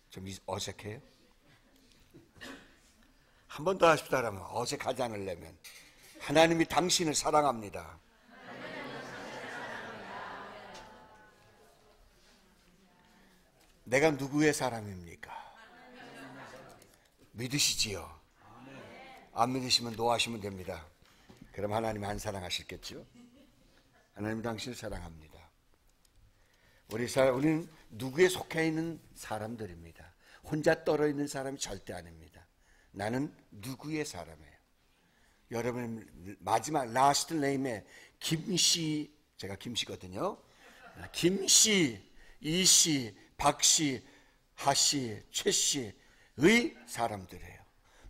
좀 어색해요? 한 번 더 하십시다라면 어색하지 않으려면 하나님이 당신을 사랑합니다. 내가 누구의 사람입니까? 믿으시지요? 안 믿으시면 노하시면 됩니다. 그럼 하나님이 안 사랑하시겠죠? 하나님이 당신을 사랑합니다. 우리는 누구에 속해 있는 사람들입니다. 혼자 떨어 있는 사람이 절대 아닙니다. 나는 누구의 사람이에요. 여러분 마지막 라스트 네임에 김씨, 제가 김씨거든요. 김씨, 이씨, 박씨, 하씨, 최씨의 사람들이에요.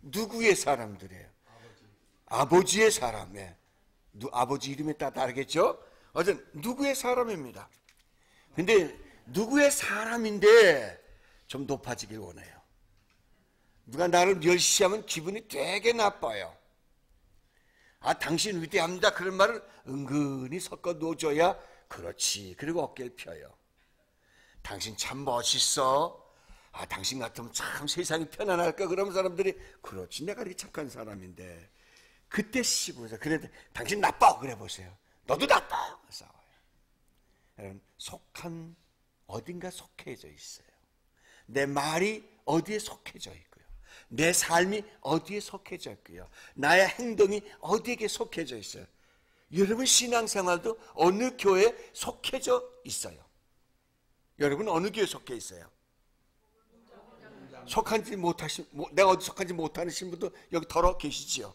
누구의 사람들이에요? 아버지의 사람이에요. 아버지 이름에 따라 다르겠죠? 어쨌든 누구의 사람입니다. 근데 누구의 사람인데 좀 높아지길 원해요. 누가 나를 멸시하면 기분이 되게 나빠요. 아, 당신 위대합니다. 그런 말을 은근히 섞어 놓아줘야 그렇지. 그리고 어깨를 펴요. 당신 참 멋있어. 아, 당신 같으면 참 세상이 편안할까. 그러면 사람들이 그렇지. 내가 이렇게 착한 사람인데. 그때 씹어서 그래 당신 나빠. 그래 보세요. 너도 나빠. 싸워요. 여러분, 속한 어딘가 속해져 있어요. 내 말이 어디에 속해져 있고요. 내 삶이 어디에 속해져 있고요. 나의 행동이 어디에 속해져 있어요. 여러분 신앙생활도 어느 교회에 속해져 있어요. 여러분 어느 교회에 속해 있어요? 속한지 못하신, 내가 어디 속한지 못하는 분도 여기 덜어 계시지요.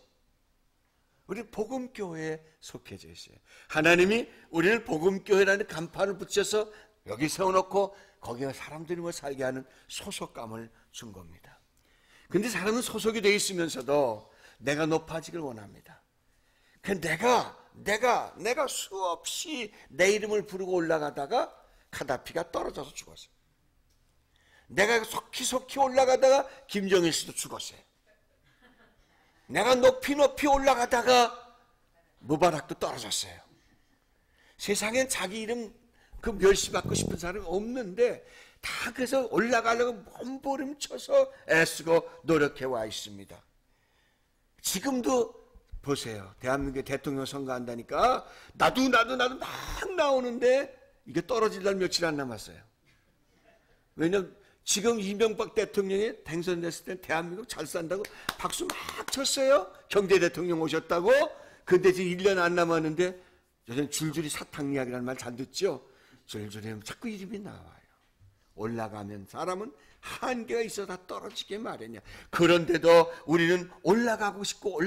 우리 복음교회에 속해져 있어요. 하나님이 우리를 복음교회라는 간판을 붙여서 여기 세워놓고 거기에 사람들이 뭐 살게 하는 소속감을 준 겁니다. 근데 사람은 소속이 되어 있으면서도 내가 높아지길 원합니다. 내가 수없이 내 이름을 부르고 올라가다가 카다피가 떨어져서 죽었어요. 내가 속히 올라가다가 김정일 씨도 죽었어요. 내가 높이 올라가다가 무바락도 떨어졌어요. 세상엔 자기 이름 그 멸시받고 싶은 사람이 없는데 다 그래서 올라가려고 몸부림쳐서 애쓰고 노력해 와 있습니다. 지금도 보세요. 대한민국에 대통령 선거한다니까 나도 막 나오는데 이게 떨어질 날 며칠 안 남았어요. 왜냐면 지금 이명박 대통령이 당선됐을 때 대한민국 잘 산다고 박수 막 쳤어요. 경제 대통령 오셨다고. 근데 지금 1년 안 남았는데 요즘 줄줄이 사탕 이야기라는 말 잘 듣죠? 줄줄이 하면 자꾸 이름이 나와요. 올라가면 사람은 한계가 있어 다 떨어지게 마련이야. 그런데도 우리는 올라가고 싶어요.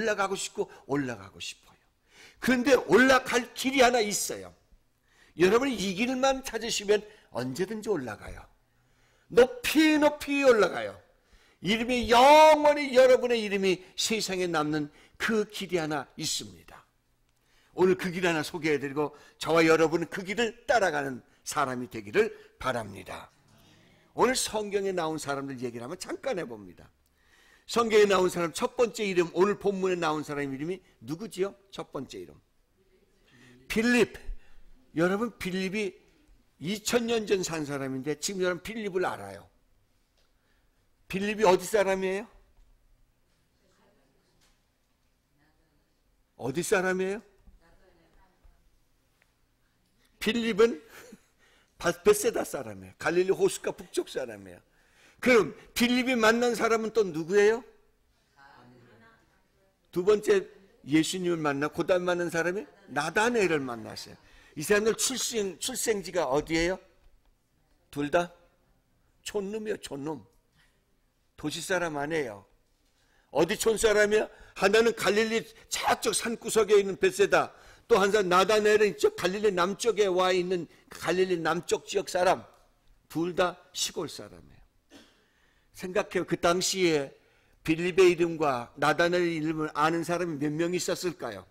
그런데 올라갈 길이 하나 있어요. 여러분이 이 길만 찾으시면 언제든지 올라가요. 높이 올라가요. 이름이 영원히 여러분의 이름이 세상에 남는 그 길이 하나 있습니다. 오늘 그 길 하나 소개해드리고 저와 여러분은 그 길을 따라가는 사람이 되기를 바랍니다. 오늘 성경에 나온 사람들 얘기를 한번 잠깐 해봅니다. 성경에 나온 사람 첫 번째 이름, 오늘 본문에 나온 사람 이름이 누구지요? 첫 번째 이름 빌립. 여러분 빌립이 2000년 전 산 사람인데 지금 여러분 빌립을 알아요. 빌립이 어디 사람이에요? 어디 사람이에요? 빌립은 베세다 사람이에요. 갈릴리 호숫가 북쪽 사람이에요. 그럼 빌립이 만난 사람은 또 누구예요? 두 번째 예수님을 만나 그 다음 만난 사람이 나다나엘을 만났어요. 이 사람들 출생지가 어디예요? 둘 다 촌놈이에요. 촌놈. 도시 사람 아니에요. 어디 촌 사람이야? 하나는 갈릴리 저쪽 산구석에 있는 베세다, 또 한 사람 나다나엘은 이쪽 갈릴리 남쪽에 와 있는 갈릴리 남쪽 지역 사람. 둘 다 시골 사람이에요. 생각해요. 그 당시에 빌립의 이름과 나다나엘의 이름을 아는 사람이 몇 명 있었을까요?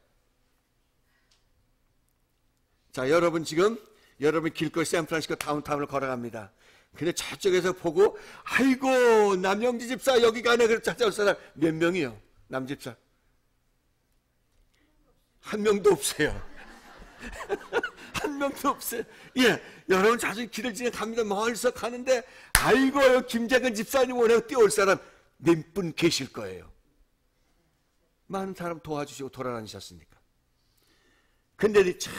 자, 여러분 지금 여러분 길거리 샌프란시스코 다운타운을 걸어갑니다. 근데 저쪽에서 보고 아이고 남영지 집사 여기 가네. 그래서 찾아올 사람 몇 명이요? 남집사 한 명도 없어요. 한 명도 없어요. 예, 여러분 자주 길을 지나 갑니다. 멀리서 가는데 아이고 김재근 집사님 오늘 뛰어올 사람 몇 분 계실 거예요. 많은 사람 도와주시고 돌아다니셨으니까. 근데 참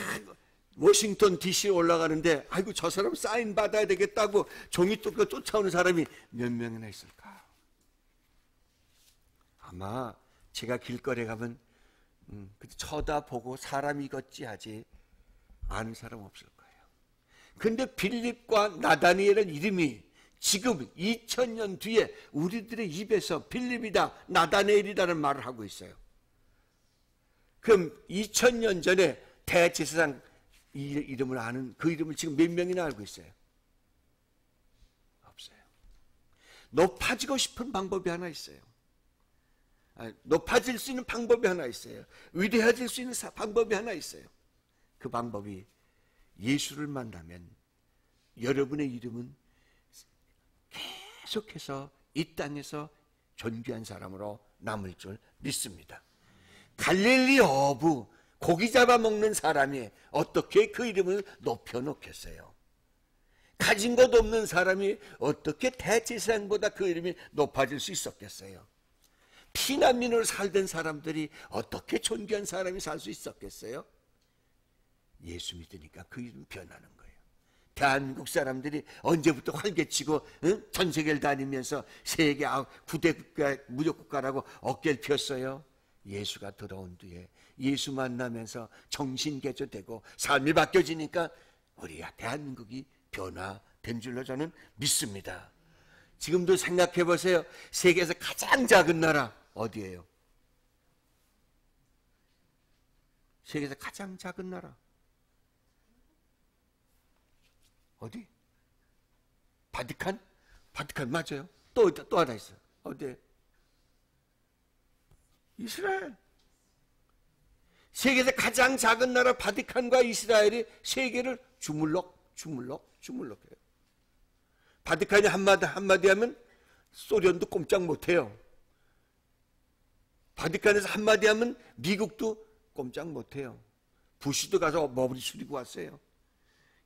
워싱턴 DC 올라가는데 아이고 저 사람 사인 받아야 되겠다고 종이 쫓고 쫓아오는 사람이 몇 명이나 있을까? 아마 제가 길거리에 가면 쳐다보고 사람이 걷지 하지 아는 사람 없을 거예요. 근데 빌립과 나다니엘의 이름이 지금 2000년 뒤에 우리들의 입에서 빌립이다 나다니엘이라는 말을 하고 있어요. 그럼 2000년 전에 대제사장 이름을 아는 그 이름을 지금 몇 명이나 알고 있어요? 없어요. 높아지고 싶은 방법이 하나 있어요. 높아질 수 있는 방법이 하나 있어요. 위대해질 수 있는 방법이 하나 있어요. 그 방법이 예수를 만나면 여러분의 이름은 계속해서 이 땅에서 존귀한 사람으로 남을 줄 믿습니다. 갈릴리 어부 고기 잡아먹는 사람이 어떻게 그 이름을 높여놓겠어요? 가진 것 없는 사람이 어떻게 대제사장보다 그 이름이 높아질 수 있었겠어요? 피난민으로 살던 사람들이 어떻게 존귀한 사람이 살 수 있었겠어요? 예수 믿으니까 그 이름이 변하는 거예요. 대한민국 사람들이 언제부터 활개치고 전 세계를 다니면서 세계 9대 국가, 무역국가라고 어깨를 폈어요? 예수가 들어온 뒤에 예수 만나면서 정신개조되고 삶이 바뀌어지니까 우리 대한민국이 변화된 줄로 저는 믿습니다. 지금도 생각해 보세요. 세계에서 가장 작은 나라 어디예요? 세계에서 가장 작은 나라 어디? 바티칸? 바티칸 맞아요. 또 하나 있어요. 어디? 이스라엘. 세계에서 가장 작은 나라 바티칸과 이스라엘이 세계를 주물럭해요. 바티칸이 한마디 하면 소련도 꼼짝 못해요. 바티칸에서 한마디 하면 미국도 꼼짝 못해요. 부시도 가서 머리 숙이고 왔어요.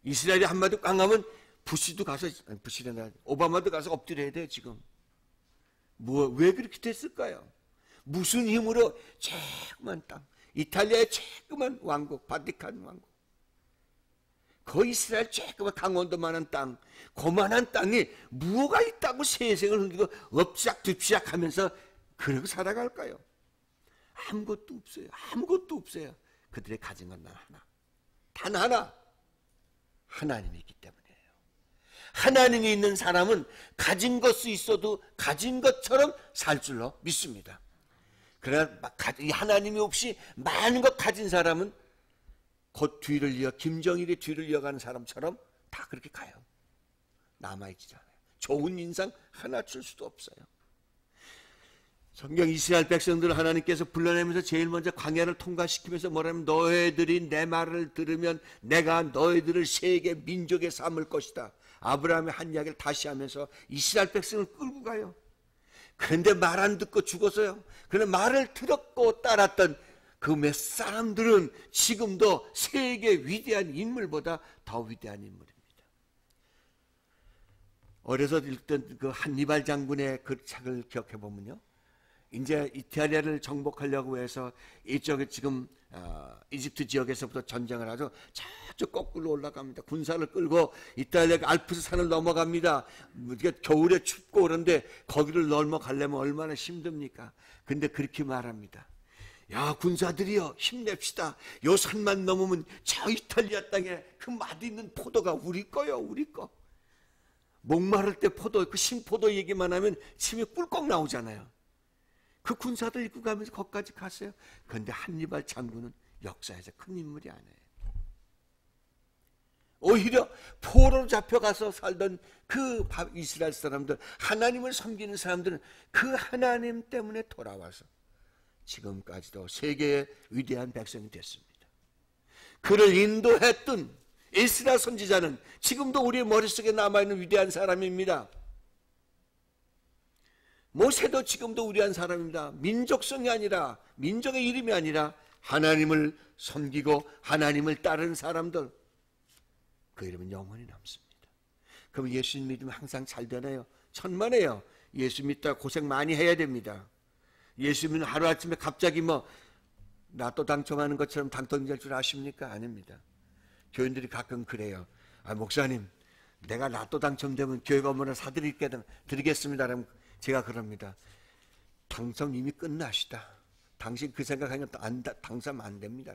이스라엘이 한마디 깡하면 부시도 가서 오바마도 가서 엎드려야 돼요. 지금 왜 그렇게 됐을까요? 무슨 힘으로? 조그만 땅, 이탈리아의 조그만 왕국, 바티칸 왕국, 그 이스라엘 조그만 강원도만한 땅, 그만한 땅이 뭐가 있다고 세상을 흔들고 엎시락뒤피락 하면서 그러고 살아갈까요? 아무것도 없어요. 아무것도 없어요. 그들의 가진 건 하나, 단 하나, 하나님이 있기 때문이에요. 하나님이 있는 사람은 가진 것이 있어도 가진 것처럼 살 줄로 믿습니다. 그러나 하나님이 없이 많은 것 가진 사람은 곧 김정일이 뒤를 이어가는 사람처럼 다 그렇게 가요. 남아있지 않아요. 좋은 인상 하나 줄 수도 없어요. 성경 이스라엘 백성들을 하나님께서 불러내면서 제일 먼저 광야를 통과시키면서 뭐라면 너희들이 내 말을 들으면 내가 너희들을 세계 민족에 삼을 것이다. 아브라함의 한 이야기를 다시 하면서 이스라엘 백성을 끌고 가요. 그런데 말 안 듣고 죽었어요. 그런데 말을 들었고 따랐던 그 몇 사람들은 지금도 세계 위대한 인물보다 더 위대한 인물입니다. 어려서 읽던 그 한니발 장군의 그 책을 기억해 보면요, 이제 이탈리아를 정복하려고 해서 이쪽에 지금 이집트 지역에서부터 전쟁을 하죠. 저쪽 거꾸로 올라갑니다. 군사를 끌고 이탈리아 알프스 산을 넘어갑니다. 겨울에 춥고 그런데 거기를 넘어가려면 얼마나 힘듭니까? 근데 그렇게 말합니다. 야, 군사들이여, 힘냅시다. 요 산만 넘으면 저 이탈리아 땅에 그 맛있는 포도가 우리 거요, 우리 거. 목마를 때 그 신포도 얘기만 하면 침이 꿀꺽 나오잖아요. 그 군사들 입고 가면서 거기까지 갔어요. 그런데 한니발 장군은 역사에서 큰 인물이 아니에요. 오히려 포로로 잡혀가서 살던 그 이스라엘 사람들, 하나님을 섬기는 사람들은 그 하나님 때문에 돌아와서 지금까지도 세계의 위대한 백성이 됐습니다. 그를 인도했던 에스라 선지자는 지금도 우리의 머릿속에 남아있는 위대한 사람입니다. 모세도 지금도 위대한 사람입니다. 민족성이 아니라, 민족의 이름이 아니라 하나님을 섬기고 하나님을 따르는 사람들. 그 이름은 영원히 남습니다. 그럼 예수님 믿으면 항상 잘 되나요? 천만에요. 예수 믿다가 고생 많이 해야 됩니다. 예수 믿으면 하루아침에 갑자기 나 또 당첨하는 것처럼 당첨될 줄 아십니까? 아닙니다. 교인들이 가끔 그래요. 목사님, 내가 나또 당첨되면 교회 건물을 드리겠습니다. 그러면 제가 그럽니다. 당첨 이미 끝나시다. 당신 그 생각하면 당첨 안 됩니다.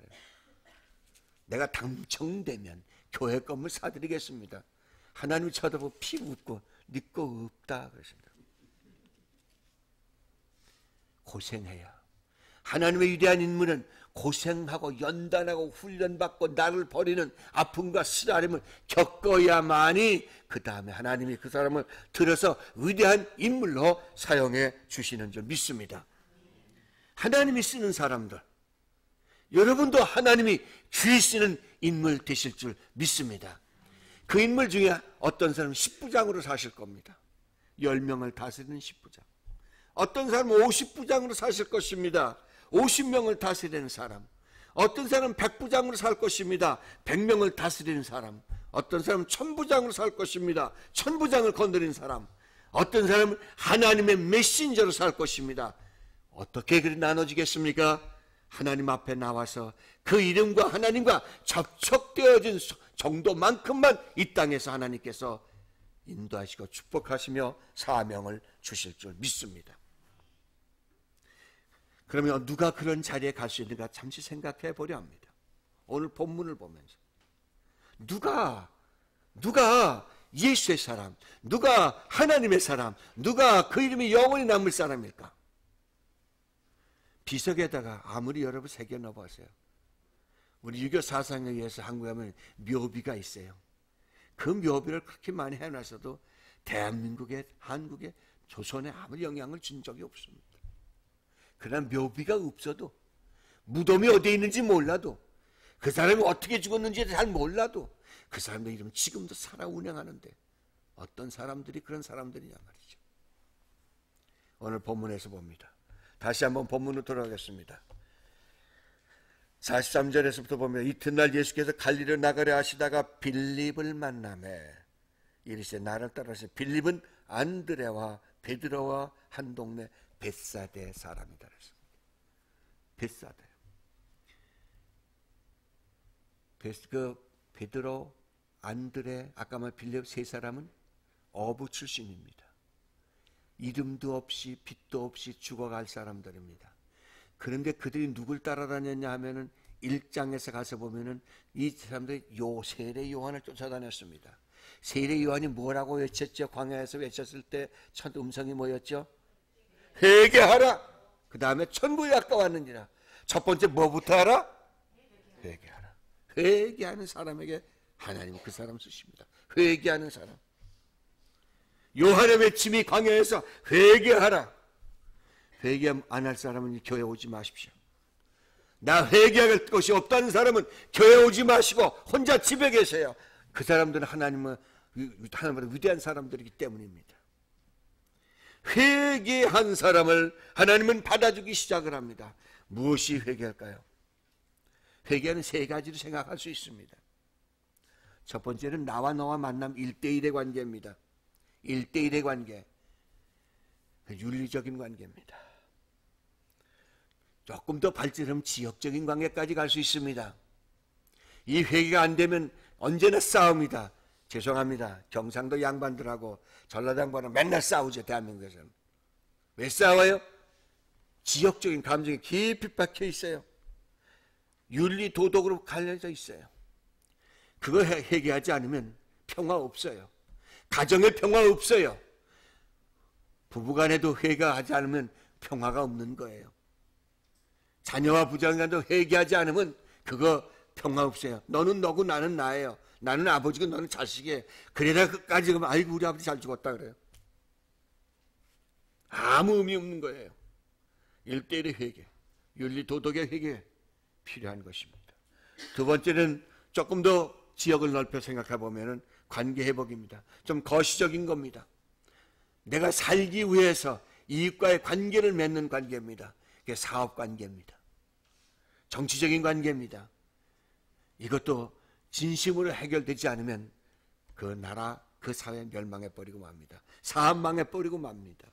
내가 당첨되면 교회 건물 사드리겠습니다. 하나님이 쳐다보고 피 웃고 네 거 없다 그러십니다. 고생해야. 하나님의 위대한 인물은 고생하고 연단하고 훈련받고 나를 버리는 아픔과 쓰라림을 겪어야만이 그 다음에 하나님이 그 사람을 들어서 위대한 인물로 사용해 주시는 줄 믿습니다. 하나님이 쓰는 사람들, 여러분도 하나님이 귀히 쓰는 인물 되실 줄 믿습니다. 그 인물 중에 어떤 사람은 10부장으로 사실 겁니다. 10명을 다스리는 10부장. 어떤 사람은 50부장으로 사실 것입니다. 50명을 다스리는 사람. 어떤 사람은 100부장으로 살 것입니다. 100명을 다스리는 사람. 어떤 사람은 1000부장으로 살 것입니다. 1000부장을 건드리는 사람. 어떤 사람은 하나님의 메신저로 살 것입니다. 어떻게 그리 나눠지겠습니까? 하나님 앞에 나와서 그 이름과 하나님과 접촉되어진 정도만큼만 이 땅에서 하나님께서 인도하시고 축복하시며 사명을 주실 줄 믿습니다. 그러면 누가 그런 자리에 갈 수 있는가 잠시 생각해 보려 합니다. 오늘 본문을 보면서 누가 예수의 사람, 누가 하나님의 사람, 누가 그 이름이 영원히 남을 사람일까? 비석에다가 아무리 여러분 새겨 넣어보세요. 우리 유교 사상에 의해서 한국에 하면 묘비가 있어요. 그 묘비를 그렇게 많이 해놨어도 대한민국에, 한국에, 조선에 아무 영향을 준 적이 없습니다. 그러나 묘비가 없어도, 무덤이 어디에 있는지 몰라도, 그 사람이 어떻게 죽었는지 잘 몰라도 그 사람의 이름은 지금도 살아 운행하는데 어떤 사람들이 그런 사람들이냐 말이죠. 오늘 본문에서 봅니다. 다시 한번 본문으로 돌아가겠습니다. 43절에서부터 보면 이튿날 예수께서 갈릴리로 나가려 하시다가 빌립을 만나매 이르시되 나를 따라서 빌립은 안드레와 베드로와 한 동네 벳사대 사람이다 그랬습니다. 벳사대. 베드로, 안드레, 아까 말 빌립 세 사람은 어부 출신입니다. 이름도 없이 빛도 없이 죽어갈 사람들입니다. 그런데 그들이 누굴 따라다녔냐 하면은 1장에서 가서 보면은 이 사람들이 세례 요한을 쫓아다녔습니다. 세례 요한이 뭐라고 외쳤죠? 광야에서 외쳤을 때 첫 음성이 뭐였죠? 회개하라. 그 다음에 천국에 가까웠느니라. 첫 번째 뭐부터 하라? 회개하라. 회개하는 사람에게 하나님은 그 사람 쓰십니다. 회개하는 사람. 요한의 외침이 광야에서 회개하라. 회개 안 할 사람은 교회 오지 마십시오. 나 회개할 것이 없다는 사람은 교회 오지 마시고 혼자 집에 계세요. 그 사람들은 하나님은 위대한 사람들이기 때문입니다. 회개한 사람을 하나님은 받아주기 시작을 합니다. 무엇이 회개할까요? 회개는 세 가지로 생각할 수 있습니다. 첫 번째는 나와 너와 만남 1대1의 관계입니다. 1대1의 관계. 윤리적인 관계입니다. 조금 더 발전하면 지역적인 관계까지 갈 수 있습니다. 이 회개가 안 되면 언제나 싸움이다. 죄송합니다. 경상도 양반들하고 전라도 양반은 맨날 싸우죠. 대한민국에서는. 왜 싸워요? 지역적인 감정이 깊이 박혀 있어요. 윤리 도덕으로 갈려져 있어요. 그거 회개하지 않으면 평화 없어요. 가정에 평화 없어요. 부부간에도 회개하지 않으면 평화가 없는 거예요. 자녀와 부장간도 회개하지 않으면 그거 평화 없어요. 너는 너고 나는 나예요. 나는 아버지고 너는 자식이에요. 그러다 끝까지 가면 아이고 우리 아버지 잘 죽었다 그래요. 아무 의미 없는 거예요. 1대1의 회개, 윤리 도덕의 회개 필요한 것입니다. 두 번째는 조금 더 지역을 넓혀 생각해 보면은 관계 회복입니다. 좀 거시적인 겁니다. 내가 살기 위해서 이익과의 관계를 맺는 관계입니다. 그게 사업 관계입니다. 정치적인 관계입니다. 이것도 진심으로 해결되지 않으면 그 나라, 그 사회 멸망해 버리고 맙니다. 사망해 버리고 맙니다.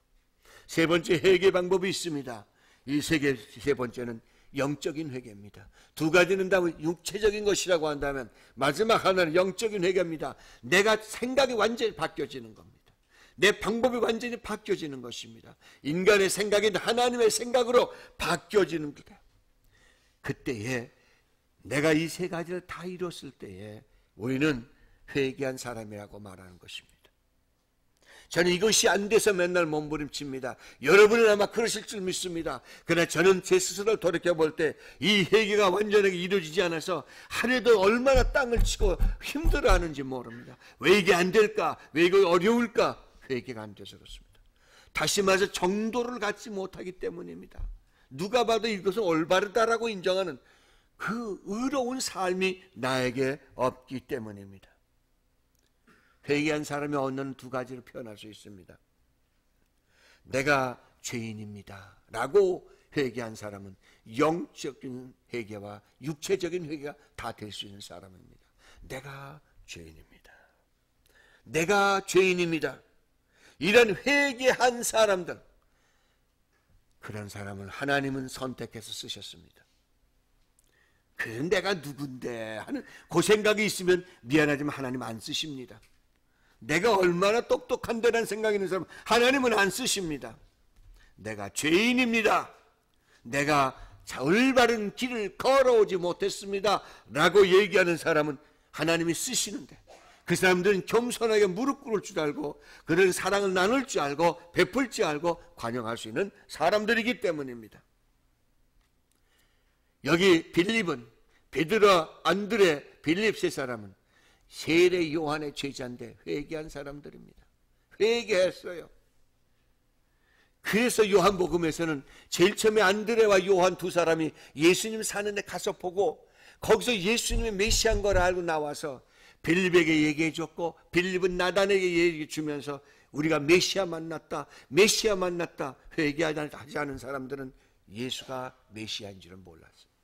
세 번째 회개 방법이 있습니다. 이 세 번째는 영적인 회개입니다. 두 가지는 다 육체적인 것이라고 한다면 마지막 하나는 영적인 회개입니다. 내가 생각이 완전히 바뀌어지는 겁니다. 내 방법이 완전히 바뀌어지는 것입니다. 인간의 생각이 하나님의 생각으로 바뀌어지는 거다. 그때에 내가 이 세 가지를 다 이뤘을 때에 우리는 회개한 사람이라고 말하는 것입니다. 저는 이것이 안 돼서 맨날 몸부림칩니다. 여러분은 아마 그러실 줄 믿습니다. 그러나 저는 제 스스로를 돌이켜볼 때 이 회개가 완전하게 이루어지지 않아서 하루에도 얼마나 땅을 치고 힘들어하는지 모릅니다. 왜 이게 안 될까? 왜 이거 어려울까? 회개가 안 돼서 그렇습니다. 다시 말해서 정도를 갖지 못하기 때문입니다. 누가 봐도 이것은 올바르다라고 인정하는 그 의로운 삶이 나에게 없기 때문입니다. 회개한 사람이 얻는 두 가지로 표현할 수 있습니다. 내가 죄인입니다 라고 회개한 사람은 영적인 회개와 육체적인 회개가 다 될 수 있는 사람입니다. 내가 죄인입니다. 내가 죄인입니다. 이런 회개한 사람들, 그런 사람을 하나님은 선택해서 쓰셨습니다. 그래 내가 누군데 하는 그 생각이 있으면 미안하지만 하나님 안 쓰십니다. 내가 얼마나 똑똑한데라는 생각이 있는 사람 하나님은 안 쓰십니다. 내가 죄인입니다. 내가 올바른 길을 걸어오지 못했습니다 라고 얘기하는 사람은 하나님이 쓰시는데, 그 사람들은 겸손하게 무릎 꿇을 줄 알고 그들은 사랑을 나눌 줄 알고 베풀 줄 알고 관용할 수 있는 사람들이기 때문입니다. 여기 빌립은, 베드로, 안드레, 빌립 세 사람은 세례 요한의 제자인데 회개한 사람들입니다. 회개했어요. 그래서 요한복음에서는 제일 처음에 안드레와 요한 두 사람이 예수님 사는 데 가서 보고 거기서 예수님의 메시아인 걸 알고 나와서 빌립에게 얘기해 줬고, 빌립은 나단에게 얘기해 주면서 우리가 메시아 만났다, 메시아 만났다 회개하지 않은 사람들은 예수가 메시아인 줄은 몰랐어요.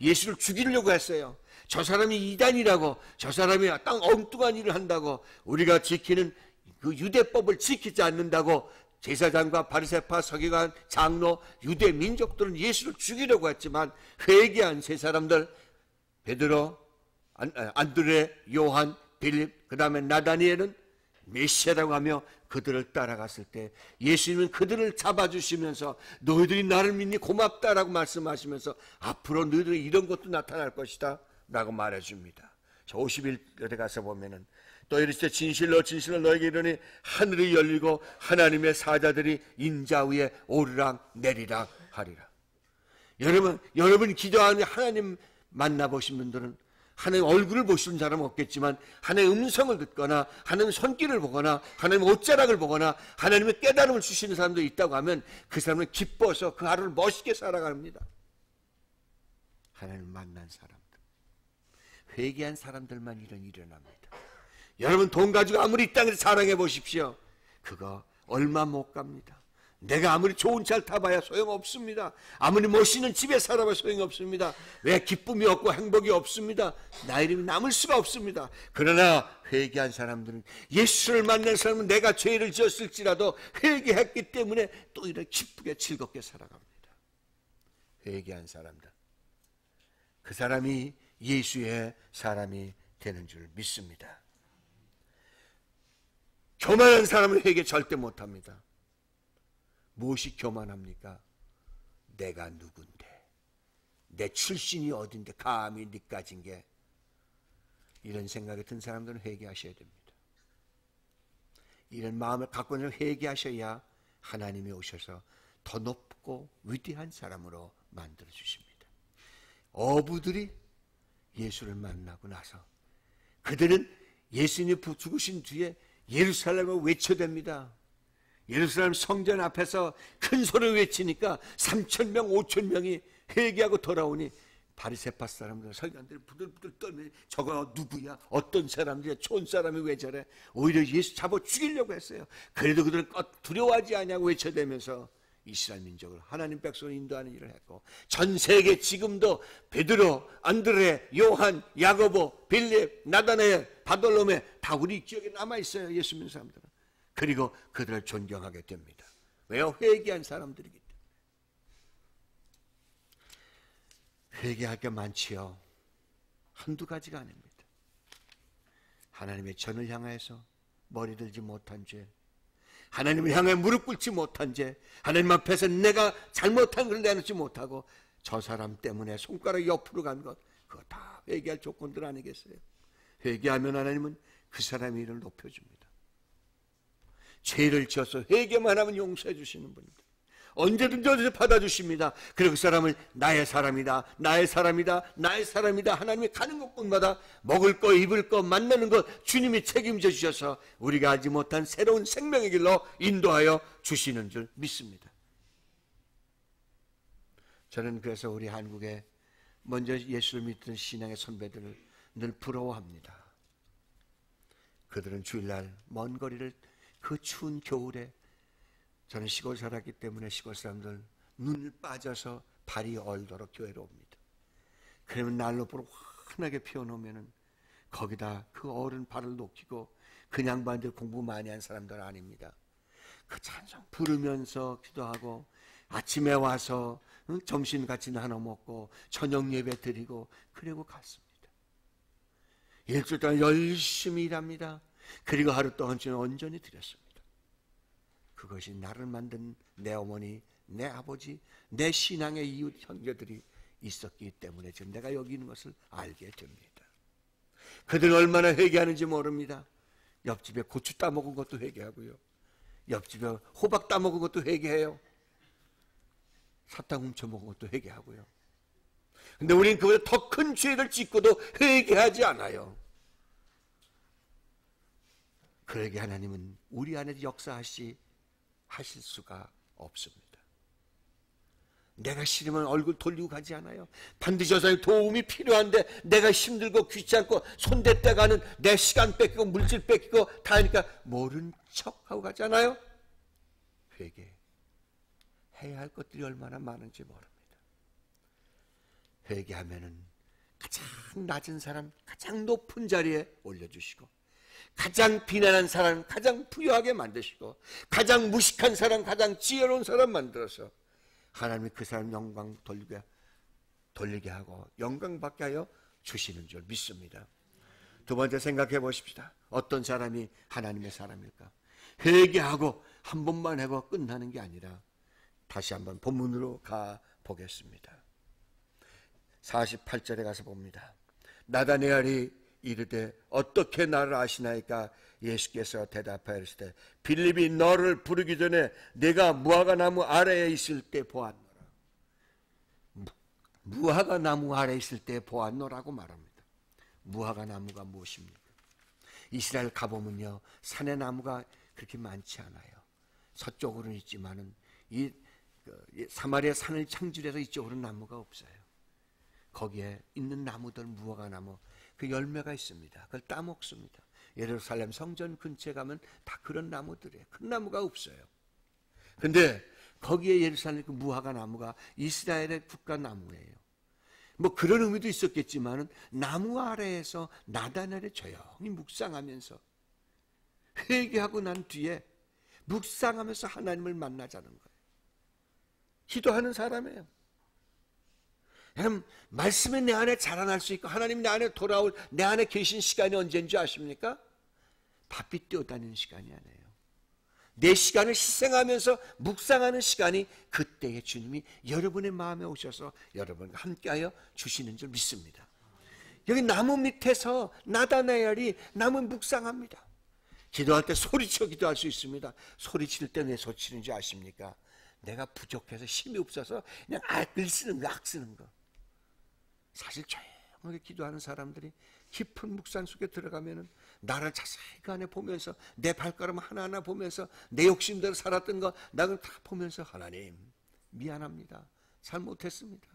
예수를 죽이려고 했어요. 저 사람이 이단이라고, 저 사람이 땅 엉뚱한 일을 한다고, 우리가 지키는 그 유대법을 지키지 않는다고 제사장과 바리새파, 서기관, 장로, 유대 민족들은 예수를 죽이려고 했지만 회개한 세 사람들, 베드로, 안드레, 요한, 빌립, 그 다음에 나다니엘은 메시아라고 하며 그들을 따라갔을 때 예수님은 그들을 잡아주시면서 너희들이 나를 믿니 고맙다라고 말씀하시면서 앞으로 너희들이 이런 것도 나타날 것이다 라고 말해줍니다. 51절에 가서 보면은 또 이르시되 진실로 진실로 너에게 이르니 하늘이 열리고 하나님의 사자들이 인자 위에 오르락 내리락 하리라. 여러분 기도하는 하나님 만나보신 분들은 하나님 얼굴을 보시는 사람은 없겠지만 하나님의 음성을 듣거나 하나님의 손길을 보거나 하나님의 옷자락을 보거나 하나님의 깨달음을 주시는 사람도 있다고 하면 그 사람은 기뻐서 그 하루를 멋있게 살아갑니다. 하나님 만난 사람들, 회개한 사람들만 이런 일이 일어납니다. 여러분 돈 가지고 아무리 이 땅에서 자랑해 보십시오. 그거 얼마 못 갑니다. 내가 아무리 좋은 차를 타봐야 소용없습니다. 아무리 멋있는 집에 살아봐야 소용없습니다. 왜 기쁨이 없고 행복이 없습니다. 나 이름이 남을 수가 없습니다. 그러나 회개한 사람들은, 예수를 만난 사람은 내가 죄를 지었을지라도 회개했기 때문에 또 이렇게 기쁘게 즐겁게 살아갑니다. 회개한 사람들, 그 사람이 예수의 사람이 되는 줄 믿습니다. 교만한 사람은 회개 절대 못합니다. 무엇이 교만합니까? 내가 누군데, 내 출신이 어딘데 감히 니까진 게, 이런 생각이 든 사람들은 회개하셔야 됩니다. 이런 마음을 갖고 회개하셔야 하나님이 오셔서 더 높고 위대한 사람으로 만들어 주십니다. 어부들이 예수를 만나고 나서 그들은 예수님이 죽으신 뒤에 예루살렘을 외쳐댑니다. 예루살렘 성전 앞에서 큰 소리를 외치니까 3,000명, 5,000명이 회개하고 돌아오니 바리새파 사람들, 서기관들이 부들부들 떨면서 저거 누구야? 어떤 사람들이야? 촌 사람이 왜 저래? 오히려 예수 잡아 죽이려고 했어요. 그래도 그들은 두려워하지 않냐고 외쳐대면서 이스라엘 민족을 하나님 백성을 인도하는 일을 했고, 전 세계 지금도 베드로, 안드레, 요한, 야고보, 빌립, 나다나엘, 바돌로메 다 우리 기억에 남아있어요. 예수 믿는 사람들은. 그리고 그들을 존경하게 됩니다. 왜요? 회개한 사람들이기 때문에. 회개할 게 많지요. 한두 가지가 아닙니다. 하나님의 전을 향해서 머리 들지 못한 죄, 하나님을 향해 무릎 꿇지 못한 죄, 하나님 앞에서 내가 잘못한 걸 내놓지 못하고 저 사람 때문에 손가락 옆으로 간 것, 그거 다 회개할 조건들 아니겠어요? 회개하면 하나님은 그 사람의 일을 높여줍니다. 죄를 지어서 회개만 하면 용서해 주시는 분입니다. 언제든지 어디서 받아주십니다. 그리고 그 사람을 나의 사람이다, 나의 사람이다, 나의 사람이다, 하나님이 가는 곳마다 먹을 거, 입을 거, 만나는 것 주님이 책임져 주셔서 우리가 알지 못한 새로운 생명의 길로 인도하여 주시는 줄 믿습니다. 저는 그래서 우리 한국에 먼저 예수를 믿던 신앙의 선배들을 늘 부러워합니다. 그들은 주일날 먼 거리를 그 추운 겨울에, 저는 시골 살았기 때문에 시골 사람들 눈을 빠져서 발이 얼도록 교회로 옵니다. 그러면 난로불을 환하게 피워놓으면 거기다 그 어른 발을 녹이고, 그냥 반들 공부 많이 한 사람들 아닙니다. 그 찬송 부르면서 기도하고, 아침에 와서 점심 같이 나눠 먹고 저녁 예배 드리고 그리고 갔습니다. 일주일 동안 열심히 일합니다. 그리고 하루 동안 저는 온전히 드렸습니다. 그것이 나를 만든 내 어머니, 내 아버지, 내 신앙의 이웃 형제들이 있었기 때문에 지금 내가 여기 있는 것을 알게 됩니다. 그들은 얼마나 회개하는지 모릅니다. 옆집에 고추 따먹은 것도 회개하고요, 옆집에 호박 따먹은 것도 회개해요, 사탕 훔쳐먹은 것도 회개하고요. 근데 우리는 그보다 더 큰 죄를 짓고도 회개하지 않아요. 그러게 하나님은 우리 안에 역사하실 수가 없습니다. 내가 싫으면 얼굴 돌리고 가지 않아요. 반드시 저 사람의 도움이 필요한데 내가 힘들고 귀찮고 손댔다 가는 내 시간 뺏기고 물질 뺏기고 다 하니까 모른 척하고 가지 않아요? 회개해야 할 것들이 얼마나 많은지 모릅니다. 회개하면은 가장 낮은 사람 가장 높은 자리에 올려주시고, 가장 비난한 사람 가장 부유하게 만드시고, 가장 무식한 사람 가장 지혜로운 사람 만들어서 하나님이 그 사람 영광 돌리게 하고 영광 받게 하여 주시는 줄 믿습니다. 두 번째 생각해 보십시다. 어떤 사람이 하나님의 사람일까? 회개하고 한 번만 하고 끝나는 게 아니라, 다시 한번 본문으로 가 보겠습니다. 48절에 가서 봅니다. 나다네엘이 이르되 어떻게 나를 아시나이까? 예수께서 대답하여 이르시되 빌립이 너를 부르기 전에 내가 무화과 나무 아래에 있을 때 보았노라. 무화과 나무 아래에 있을 때 보았노라고 말합니다. 무화과 나무가 무엇입니까? 이스라엘 가보면요, 산의 나무가 그렇게 많지 않아요. 서쪽으로는 있지만은 이 사마리아 산을 창질해서 이쪽으로는 나무가 없어요. 거기에 있는 나무들, 무화과 나무, 그 열매가 있습니다. 그걸 따먹습니다. 예루살렘 성전 근처에 가면 다 그런 나무들이에요. 큰 나무가 없어요. 근데 거기에 예루살렘 그 무화과 나무가 이스라엘의 국가 나무예요. 뭐 그런 의미도 있었겠지만은 나무 아래에서 나다나엘이 조용히 묵상하면서, 회개하고 난 뒤에 묵상하면서 하나님을 만나자는 거예요. 기도하는 사람이에요. 여러분, 말씀이 내 안에 자라날 수 있고 하나님 내 안에 돌아올, 내 안에 계신 시간이 언제인지 아십니까? 바삐 뛰어다니는 시간이 아니에요. 내 시간을 희생하면서 묵상하는 시간이, 그때에 주님이 여러분의 마음에 오셔서 여러분과 함께하여 주시는 줄 믿습니다. 여기 나무 밑에서 나다나엘이 나무 묵상합니다. 기도할 때 소리쳐 기도할 수 있습니다. 소리칠 때 왜 소리치는지 아십니까? 내가 부족해서 힘이 없어서 그냥 글 쓰는 거, 악 쓰는 거. 사실 조용하게 기도하는 사람들이 깊은 묵상 속에 들어가면은 나를 자세히 그 안에 보면서, 내 발걸음 하나하나 보면서, 내 욕심대로 살았던 거 나를 다 보면서, 하나님 미안합니다, 잘못했습니다,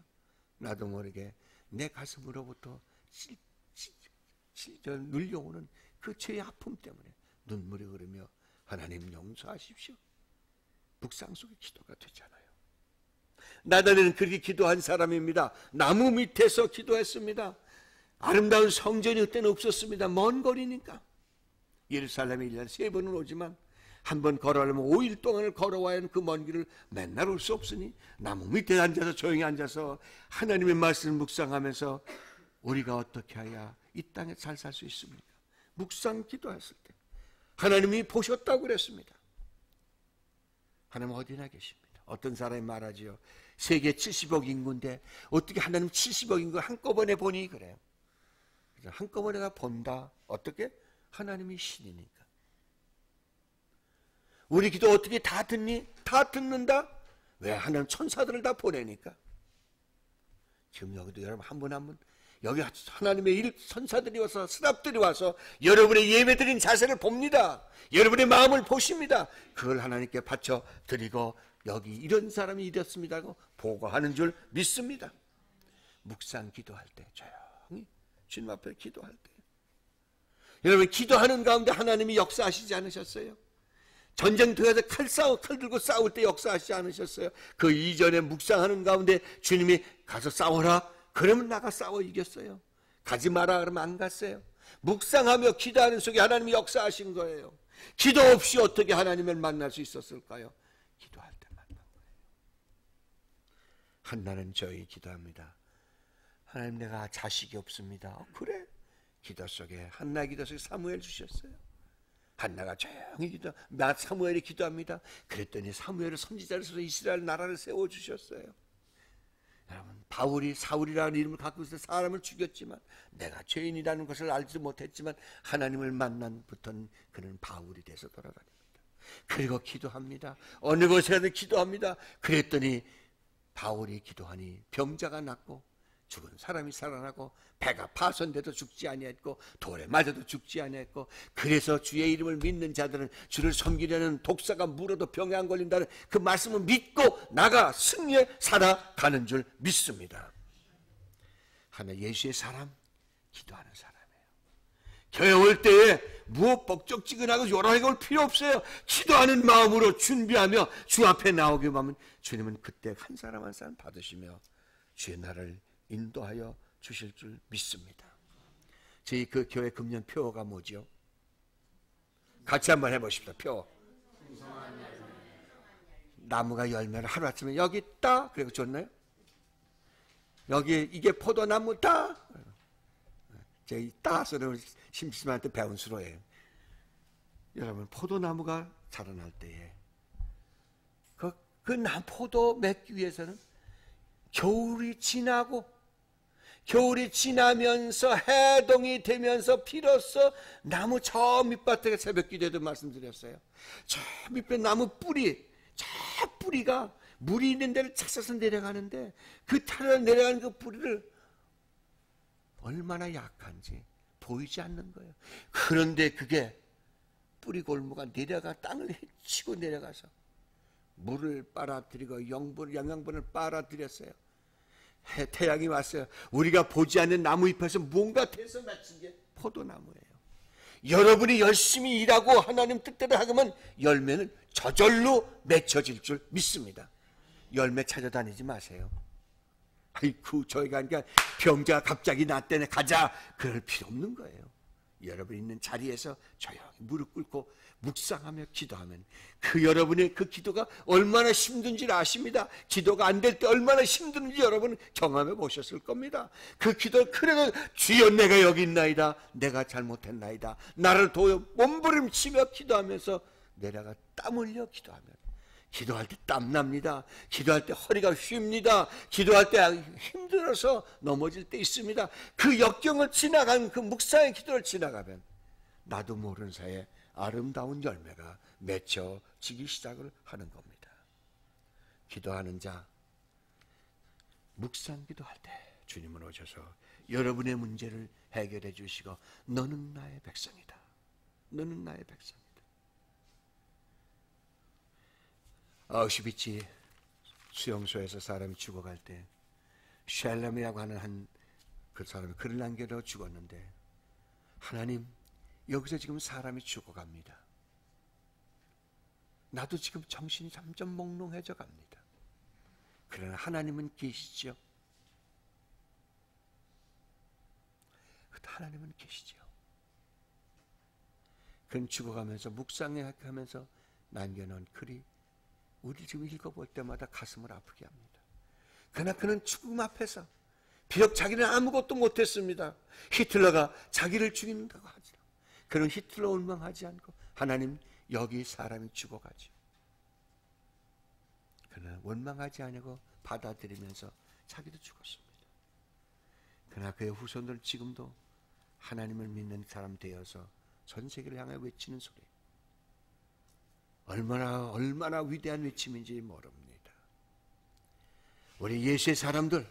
나도 모르게 내 가슴으로부터 눌려오는 그 죄의 아픔 때문에 눈물이 흐르며 하나님 용서하십시오. 묵상 속의 기도가 되잖아요. 나단에는 그렇게 기도한 사람입니다. 나무 밑에서 기도했습니다. 아름다운 성전이 그때는 없었습니다. 먼 거리니까. 예루살렘에 1년에 3번은 오지만 한 번 걸어가려면 5일 동안을 걸어와야 하는 그 먼 길을 맨날 올 수 없으니 나무 밑에 앉아서 조용히 앉아서 하나님의 말씀을 묵상하면서 우리가 어떻게 해야 이 땅에 잘 살 수 있습니까? 묵상 기도했을 때 하나님이 보셨다고 그랬습니다. 하나님 어디나 계십니다. 어떤 사람이 말하지요. 세계 70억 인구인데 어떻게 하나님 70억 인구 한꺼번에 보니 그래요. 한꺼번에 다 본다. 어떻게? 하나님이 신이니까. 우리 기도 어떻게 다 듣니? 다 듣는다? 왜? 하나님 천사들을 다 보내니까. 지금 여기도 여러분 한 분 한 분 여기 하나님의 천사들이 와서 스랍들이 와서 여러분의 예배드린 자세를 봅니다. 여러분의 마음을 보십니다. 그걸 하나님께 바쳐 드리고 여기 이런 사람이 이랬습니다고 보고하는 줄 믿습니다. 묵상 기도할 때 조용히 주님 앞에 기도할 때 여러분 기도하는 가운데 하나님이 역사하시지 않으셨어요? 전쟁 들어가서 칼 들고 싸울 때 역사하시지 않으셨어요? 그 이전에 묵상하는 가운데 주님이 가서 싸워라. 그러면 나가 싸워 이겼어요. 가지 마라 그러면 안 갔어요. 묵상하며 기도하는 속에 하나님이 역사하신 거예요. 기도 없이 어떻게 하나님을 만날 수 있었을까요? 기도할 때 만난 거예요. 한나는 저희 기도합니다. 하나님 내가 자식이 없습니다. 그래? 기도 속에 한나 기도 속에 사무엘 주셨어요. 한나가 조용히 기도, 나 사무엘이 기도합니다. 그랬더니 사무엘을 선지자로 서서 이스라엘 나라를 세워주셨어요. 여러분 바울이 사울이라는 이름을 갖고 있어 사람을 죽였지만 내가 죄인이라는 것을 알지도 못했지만 하나님을 만난부터는 그는 바울이 돼서 돌아다닙니다. 그리고 기도합니다. 어느 곳에 가든 기도합니다. 그랬더니 바울이 기도하니 병자가 낫고 죽은 사람이 살아나고 배가 파손돼도 죽지 아니했고 돌에 맞아도 죽지 아니했고 그래서 주의 이름을 믿는 자들은 주를 섬기려는 독사가 물어도 병에 안 걸린다는 그 말씀을 믿고 나가 승리에 살아가는 줄 믿습니다. 하나 예수의 사람 기도하는 사람이에요. 교회 올 때에 무엇 벅적지근하고 요란하게 올 필요 없어요. 기도하는 마음으로 준비하며 주 앞에 나오게 하면 주님은 그때 한 사람 한 사람 받으시며 주의 나라를 인도하여 주실 줄 믿습니다. 저희 그 교회 금년 표어가 뭐죠? 같이 한번 해보십시다. 표. 나무가 열매를 하루아침에 여기 있다. 그리고 줬나요? 여기 이게 포도나무다. 저희 따서는 심심한테 배운 수로예요. 여러분 포도나무가 자라날 때에 그 포도 맺기 위해서는 겨울이 지나면서 해동이 되면서 비로소 나무 저 밑바닥에 새벽 기도에도 말씀드렸어요. 저 밑에 나무 뿌리, 저 뿌리가 물이 있는 데를 찾아서 내려가는데 그 타러 내려가는 그 뿌리를 얼마나 약한지 보이지 않는 거예요. 그런데 그게 뿌리 골무가 내려가 땅을 헤치고 내려가서 물을 빨아들이고 영양분을 빨아들였어요. 태양이 왔어요. 우리가 보지 않는 나무 잎에서 뭔가 돼서 맺힌 게 포도나무예요. 여러분이 열심히 일하고 하나님 뜻대로 하면 열매는 저절로 맺혀질 줄 믿습니다. 열매 찾아다니지 마세요. 아이쿠 저희가 그러니까 병자가 갑자기 낫대네 가자 그럴 필요 없는 거예요. 여러분 있는 자리에서 조용히 무릎 꿇고 묵상하며 기도하면 그 여러분의 그 기도가 얼마나 힘든지 아십니다. 기도가 안 될 때 얼마나 힘든지 여러분 경험해 보셨을 겁니다. 그 기도 그래도 주여 내가 여기 있나이다. 내가 잘못했나이다. 나를 도와 몸부림치며 기도하면서 내려가 땀 흘려 기도하면 기도할 때 땀납니다. 기도할 때 허리가 휩니다. 기도할 때 힘들어서 넘어질 때 있습니다. 그 역경을 지나간 그 묵상의 기도를 지나가면 나도 모르는 사이에 아름다운 열매가 맺혀지기 시작을 하는 겁니다. 기도하는 자, 묵상 기도할 때 주님은 오셔서 여러분의 문제를 해결해 주시고 너는 나의 백성이다. 너는 나의 백성이다. 아우슈비츠 수용소에서 사람이 죽어갈 때 샬렘이라고 하는 그 사람이 글을 남겨서 죽었는데 하나님 여기서 지금 사람이 죽어갑니다. 나도 지금 정신이 점점 몽롱해져 갑니다. 그러나 하나님은 계시죠. 하나님은 계시죠. 그는 죽어가면서 묵상하면서 남겨놓은 글이 우리 지금 읽어볼 때마다 가슴을 아프게 합니다. 그러나 그는 죽음 앞에서 비록 자기는 아무것도 못했습니다. 히틀러가 자기를 죽인다고 하죠. 그는 히틀러 원망하지 않고 하나님 여기 사람이 죽어가죠. 그러나 원망하지 않고 받아들이면서 자기도 죽었습니다. 그러나 그의 후손들은 지금도 하나님을 믿는 사람 되어서 전 세계를 향해 외치는 소리, 얼마나 위대한 외침인지 모릅니다. 우리 예수의 사람들,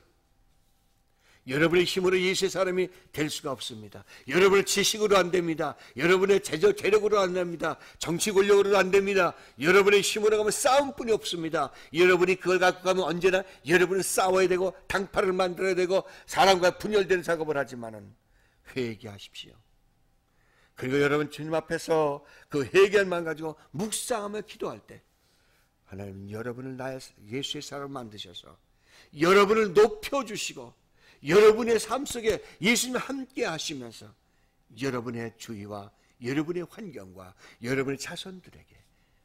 여러분의 힘으로 예수의 사람이 될 수가 없습니다. 여러분의 지식으로 안 됩니다. 여러분의 재력으로 안 됩니다. 정치 권력으로 안 됩니다. 여러분의 힘으로 가면 싸움뿐이 없습니다. 여러분이 그걸 갖고 가면 언제나 여러분은 싸워야 되고 당파를 만들어야 되고 사람과 분열되는 작업을 하지만은 회개하십시오. 그리고 여러분 주님 앞에서 그 회개만 가지고 묵상하며 기도할 때 하나님 여러분을 나의 예수의 사람을 만드셔서 여러분을 높여주시고 여러분의 삶 속에 예수님과 함께 하시면서 여러분의 주위와 여러분의 환경과 여러분의 자손들에게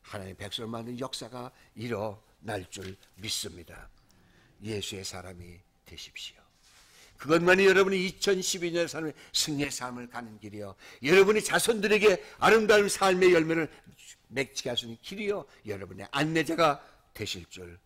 하나님의 백성을 만드는 역사가 일어날 줄 믿습니다. 예수의 사람이 되십시오. 그것만이 여러분이 2012년의 삶의 승리의 삶을 가는 길이요, 여러분의 자손들에게 아름다운 삶의 열매를 맺게 할 수 있는 길이요, 여러분의 안내자가 되실 줄